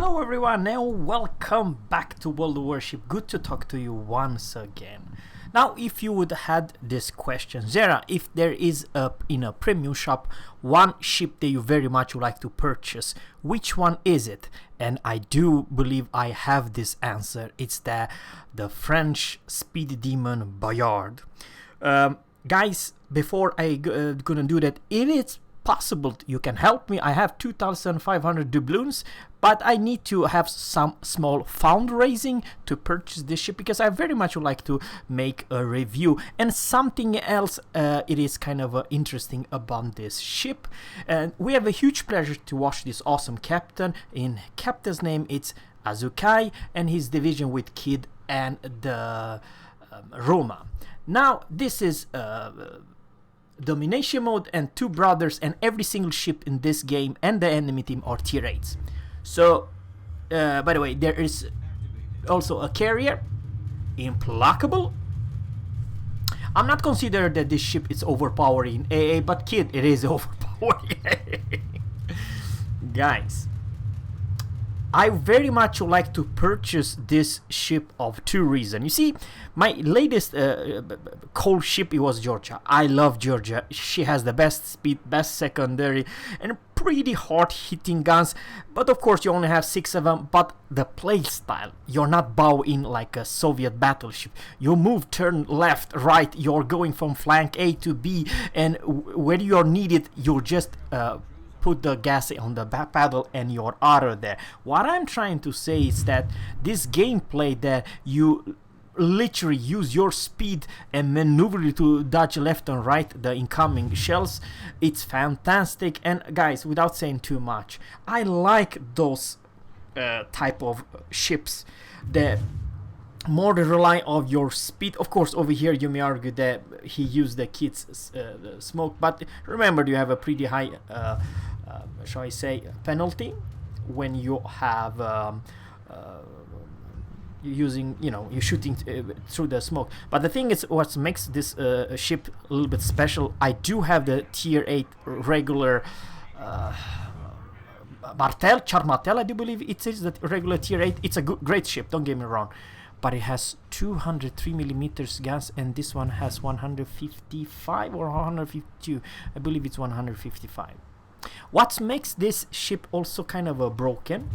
Hello everyone and welcome back to World of Warship. Good to talk to you once again. Now, if you would had this question, Zerra, if there is in a premium shop one ship that you very much would like to purchase, which one is it? And I do believe I have this answer. It's the French speed demon Bayard. Guys, before I gonna do that, it is possible you can help me. I have 2,500 doubloons, but I need to have some small fundraising to purchase this ship because I very much would like to make a review. And something else, it is kind of interesting about this ship. And we have a huge pleasure to watch this awesome captain. In captain's name, it's Azukai, and his division with Kid and the Roma. Now, this is domination mode and two brothers, and every single ship in this game and the enemy team are tier 8s. So by the way, there is also a carrier, Implacable. I'm not considering that this ship is overpowering AA, but Kid, it is overpowering. Guys, I very much would like to purchase this ship of two reasons. You see, my latest cold ship, it was Georgia. I love Georgia. She has the best speed, best secondary, and pretty hard hitting guns. But of course, you only have 6 of them. But the play style, you're not bowing like a Soviet battleship. You move, turn left, right. You're going from flank A to B, and where you're needed, you're just put the gas on the back pedal and you're out of there. What I'm trying to say is that this gameplay that you literally use your speed and maneuver to dodge left and right the incoming shells, it's fantastic. And guys, without saying too much, I like those type of ships that more rely on your speed. Of course, over here you may argue that he used the Kid's smoke, but remember, you have a pretty high shall I say penalty when you have using, you're shooting through the smoke. But the thing is, what makes this ship a little bit special, I do have the tier 8 regular Char Martel, I do believe it is the regular tier 8. It's a great ship, don't get me wrong, but it has 203 millimeters guns, and this one has 155 or 152. I believe it's 155. What makes this ship also kind of broken,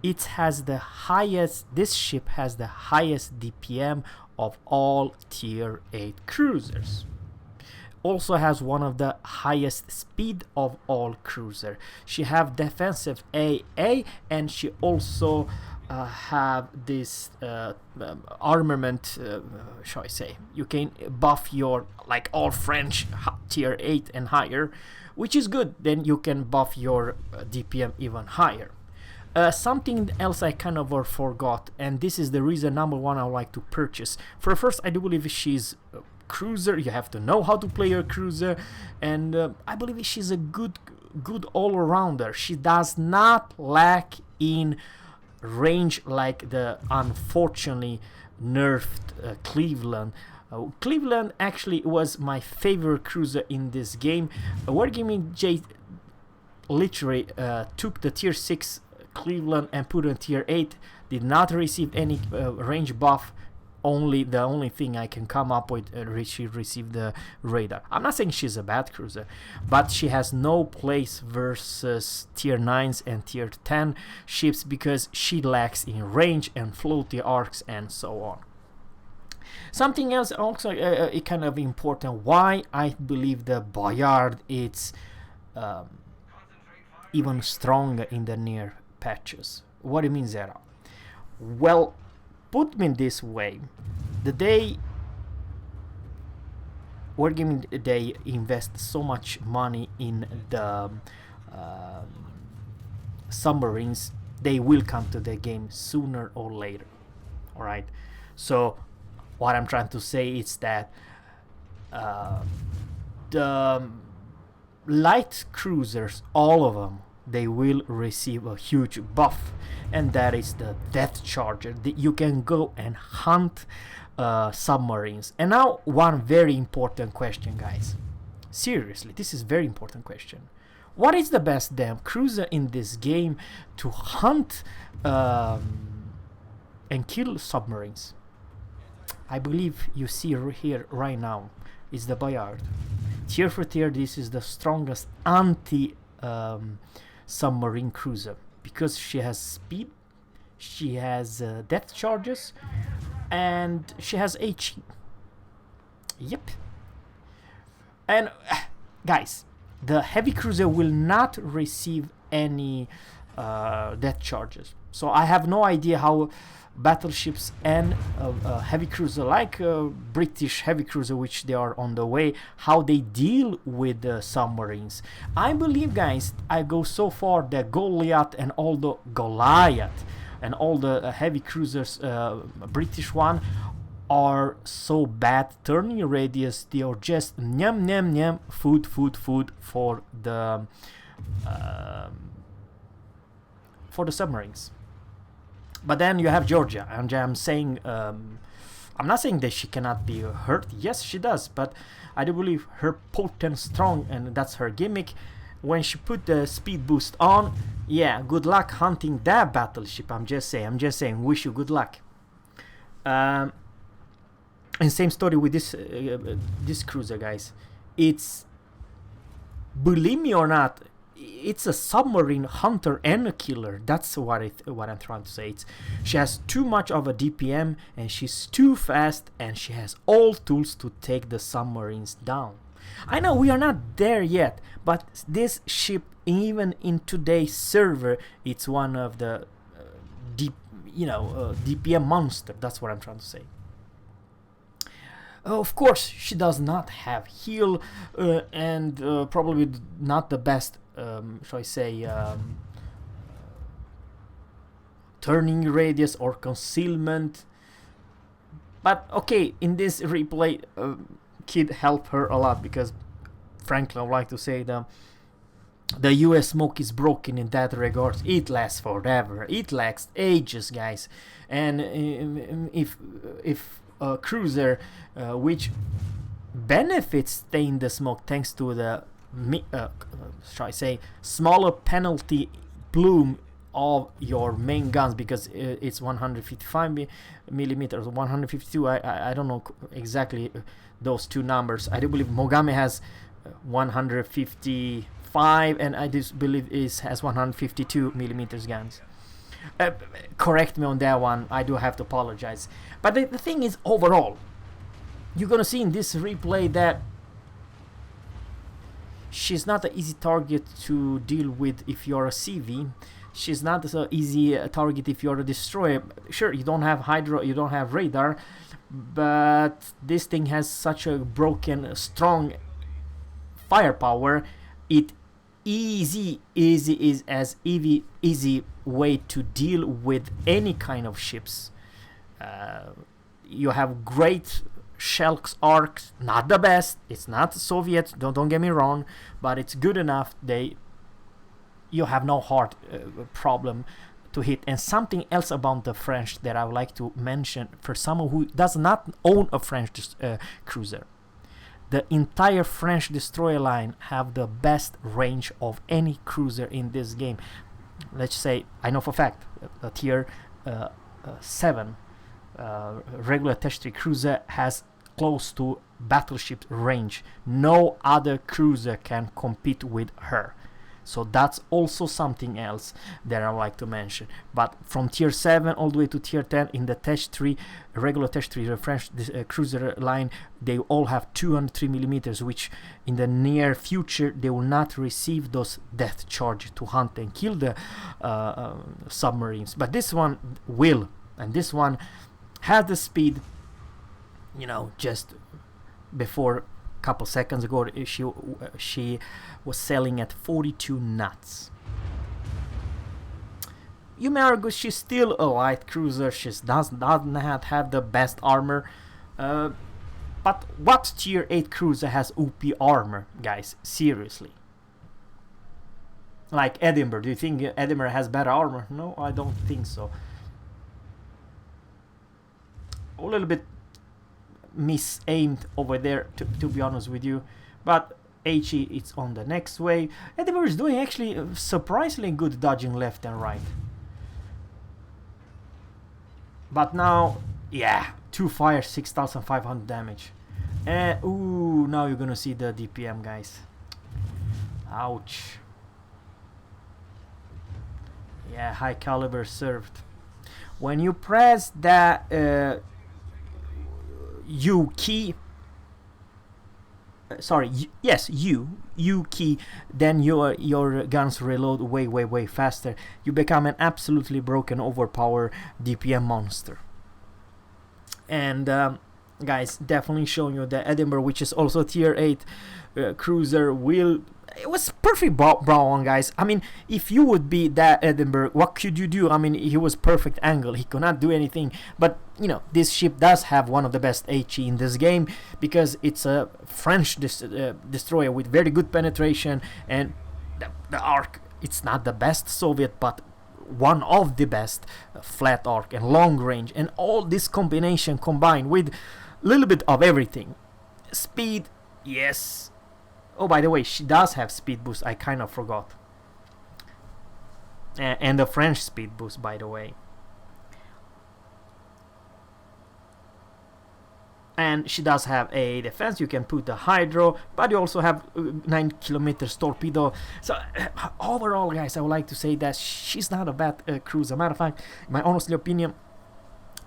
it has the highest, this ship has the highest DPM of all tier 8 cruisers. Also has one of the highest speed of all cruiser. She have defensive AA, and she also have this armament, shall I say, you can buff your, like all French tier 8 and higher, which is good. Then you can buff your DPM even higher. Something else I kind of forgot, and this is the reason number one I would like to purchase. First, I do believe she's a cruiser. You have to know how to play your cruiser, and I believe she's a good all-rounder. She does not lack in range like the unfortunately nerfed Cleveland. Cleveland actually was my favorite cruiser in this game. Wargaming J literally took the tier 6 Cleveland and put it in tier 8. Did not receive any range buff. The only thing I can come up with, she received the radar. I'm not saying she's a bad cruiser, but she has no place versus tier 9s and tier 10 ships because she lacks in range and floaty arcs and so on. Something else also kind of important, why I believe the Bayard is even stronger in the near patches. What do you mean, Zerra? Well, put me this way, the day Wargaming, they invest so much money in the submarines, they will come to the game sooner or later. Alright, so what I'm trying to say is that the light cruisers, all of them, they will receive a huge buff, and that is the Death Charger. You can go and hunt submarines. And now, one very important question, guys. Seriously, this is very important question. What is the best damn cruiser in this game to hunt and kill submarines? I believe you see here right now is the Bayard. Tier for tier, this is the strongest anti-submarine cruiser because she has speed, she has depth charges, and she has HE. Yep. And guys, the heavy cruiser will not receive any depth charges. So I have no idea how battleships and heavy cruiser like British heavy cruiser, which they are on the way, how they deal with the submarines. I believe, guys, I go so far that Goliath and all the heavy cruisers, British one, are so bad turning radius. They are just nyam nyam nyam food for the submarines. But then you have Georgia, and I'm saying, I'm not saying that she cannot be hurt. Yes, she does, but I do believe her potent, strong, and that's her gimmick. When she put the speed boost on, yeah, good luck hunting that battleship. I'm just saying, wish you good luck. And same story with this cruiser, guys. It's, believe me or not, it's a submarine hunter and a killer. That's what I'm trying to say. She has too much of a DPM, and she's too fast, and she has all tools to take the submarines down. I know we are not there yet, but this ship, even in today's server, it's one of the DPM monster. That's what I'm trying to say. Of course, she does not have heal, and probably not the best, shall I say, turning radius or concealment. But okay, in this replay, Kid helped her a lot, because frankly, I would like to say the US smoke is broken in that regard. It lasts forever. It lasts ages, guys. And if a cruiser which benefits staying the smoke thanks to the shall I say, smaller penalty bloom of your main guns, because it's 155 millimeters, 152. I don't know exactly those two numbers. I do believe Mogami has 155, and I just believe has 152 millimeters guns. Correct me on that one. I do have to apologize. But the thing is, overall, you're gonna see in this replay that she's not an easy target to deal with if you're a CV. She's not an easy target if you're a destroyer. Sure, you don't have hydro, you don't have radar, but this thing has such a broken, strong firepower. It easy way to deal with any kind of ships. You have great Shelks arcs, not the best. It's not Soviet. Don't get me wrong, but it's good enough. You have no hard problem to hit. And something else about the French that I would like to mention for someone who does not own a French cruiser. The entire French destroyer line have the best range of any cruiser in this game. Let's say, I know for a fact, a tier 7 regular tertiary cruiser has close to battleship range. No other cruiser can compete with her. So that's also something else that I like to mention. But from tier 7 all the way to tier 10 in the tertiary, regular tertiary French cruiser line, they all have 203 millimeters, which in the near future they will not receive those death charge to hunt and kill the submarines. But this one will, and this one has the speed. You know, just before couple seconds ago she was selling at 42 knots. You may argue she's still a light cruiser. She does not have the best armor, but what tier 8 cruiser has OP armor, guys? Seriously, like Edinburgh. Do you think Edinburgh has better armor? No, I don't think so. A little bit misaimed over there, to be honest with you, but HE it's on the next wave. Edinburgh is doing actually surprisingly good dodging left and right. But now, yeah, 2 fires, 6,500 damage. Ooh, now you're gonna see the DPM, guys. Ouch. Yeah, high caliber served. When you press that U key, sorry, yes, U key, then your guns reload way faster. You become an absolutely broken, overpowered DPM monster. And guys, definitely showing you the Edinburgh, which is also tier 8 cruiser, will. It was perfect Brown, guys. I mean, if you would be that Edinburgh, what could you do? I mean, he was perfect angle. He could not do anything. But, you know, this ship does have one of the best HE in this game because it's a French destroyer with very good penetration. And the arc, it's not the best Soviet, but one of the best flat arc and long range. And all this combination combined with a little bit of everything. Speed, yes. Oh, by the way, she does have speed boost. I kind of forgot. And the French speed boost, by the way. And she does have a defense. You can put the hydro, but you also have 9 kilometers torpedo. So overall, guys, I would like to say that she's not a bad cruiser. Matter of fact, in my honest opinion,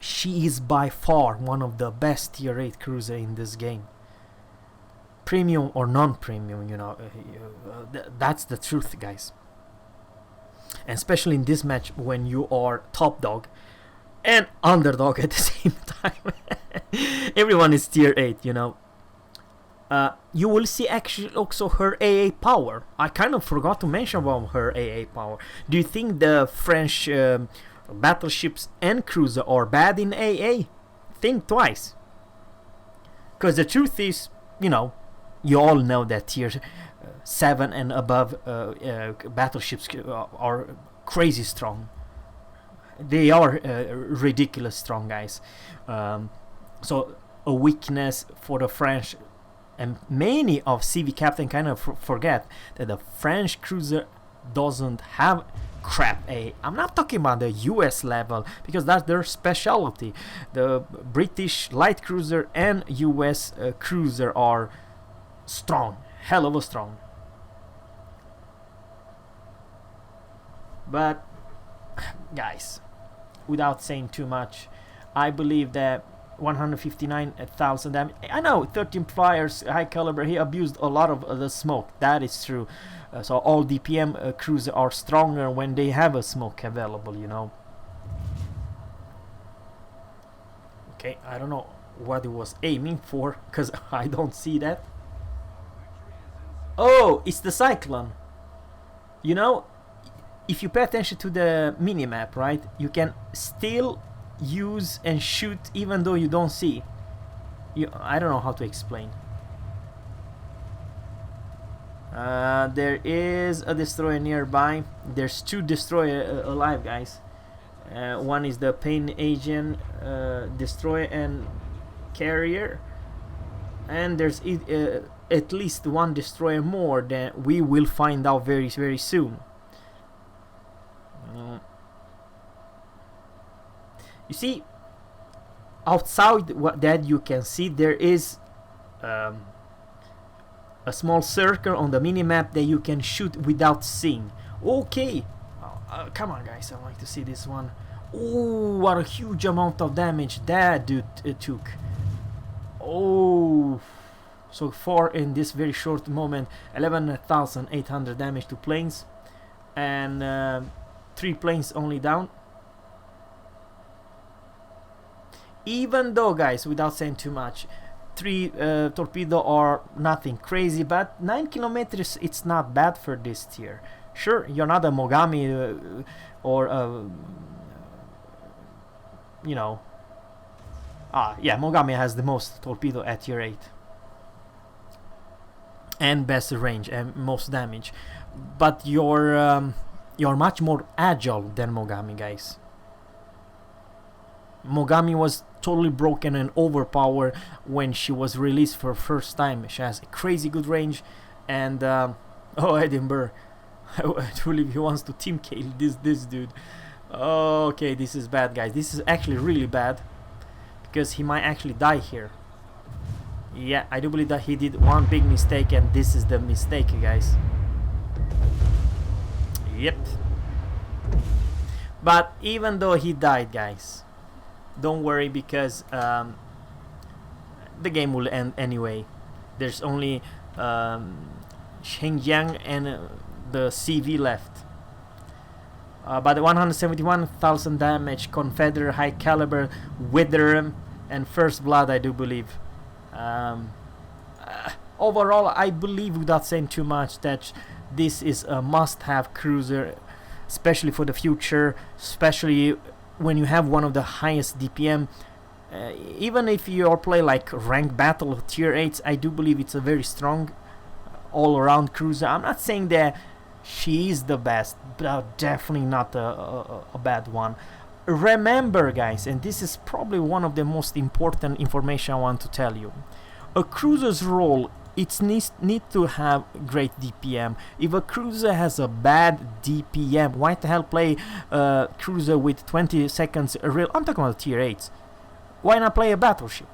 she is by far one of the best tier 8 cruiser in this game. Premium or non-premium, you know, that's the truth, guys. And especially in this match when you are top dog and underdog at the same time. Everyone is tier 8, you know. You will see actually also her AA power. I kind of forgot to mention about her AA power. Do you think the French battleships and cruiser are bad in AA? Think twice. Because the truth is, you know, you all know that tier 7 and above battleships are crazy strong. They are ridiculous strong, guys. So a weakness for the French, and many of CV captain kind of forget that the French cruiser doesn't have crap A. I'm not talking about the US level because that's their specialty. The British light cruiser and US cruiser are strong, hell of a strong. But guys, without saying too much, I believe that 159,000 damage. I know 13 fires, high caliber. He abused a lot of the smoke. That is true. So all DPM cruisers are stronger when they have a smoke available, you know. Okay, I don't know what it was aiming for because I don't see that. Oh, it's the Cyclone. You know, if you pay attention to the minimap, right, you can still use and shoot even though you don't see. I don't know how to explain. There is a destroyer nearby. There's 2 destroyers alive, guys. One is the Pain Agent destroyer and carrier, and there's at least 1 destroyer more that we will find out very soon. You see, outside that you can see there is a small circle on the minimap that you can shoot without seeing. Okay, come on, guys, I'd like to see this one. Oh, what a huge amount of damage that dude took. Oh, so far in this very short moment, 11,800 damage to planes, and 3 planes only down. Even though, guys, without saying too much, 3 torpedo are nothing crazy, but 9 kilometers, it's not bad for this tier. Sure, you're not a Mogami or a, you know, yeah, Mogami has the most torpedo at tier 8 and best range and most damage, but you're much more agile than Mogami, guys. Mogami was totally broken and overpowered when she was released for first time. She has a crazy good range And oh, Edinburgh. I do believe he wants to team kill this dude. Okay, this is bad, guys. This is actually really bad, because he might actually die here. Yeah, I do believe that he did one big mistake, and this is the mistake, guys. Yep. But even though he died, guys, don't worry, because the game will end anyway. There's only Xinjiang and the CV left. But the 171,000 damage, Confederate high caliber, Wither, and First Blood, I do believe. Overall, I believe, without saying too much, that this is a must-have cruiser, especially for the future, especially when you have one of the highest DPM. Even if you are play like ranked battle tier 8s, I do believe it's a very strong all-around cruiser. I'm not saying that she is the best, but definitely not a bad one. Remember, guys, and this is probably one of the most important information I want to tell you. A cruiser's role, it need to have great DPM. If a cruiser has a bad DPM, why the hell play a cruiser with 20 seconds real? I'm talking about tier 8s. Why not play a battleship?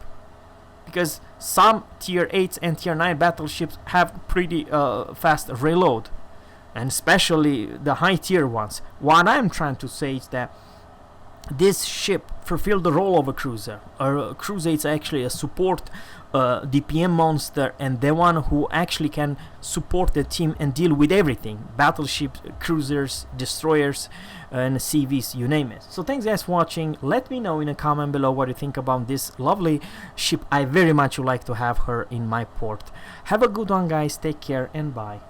Because some tier 8s and tier 9 battleships have pretty fast reload, and especially the high tier ones. What I'm trying to say is that this ship fulfilled the role of a cruiser. A cruiser is actually a support DPM monster, and the one who actually can support the team and deal with everything: battleships, cruisers, destroyers, and CVs, you name it. So thanks, guys, for watching. Let me know in a comment below what you think about this lovely ship. I very much would like to have her in my port. Have a good one, guys. Take care and bye.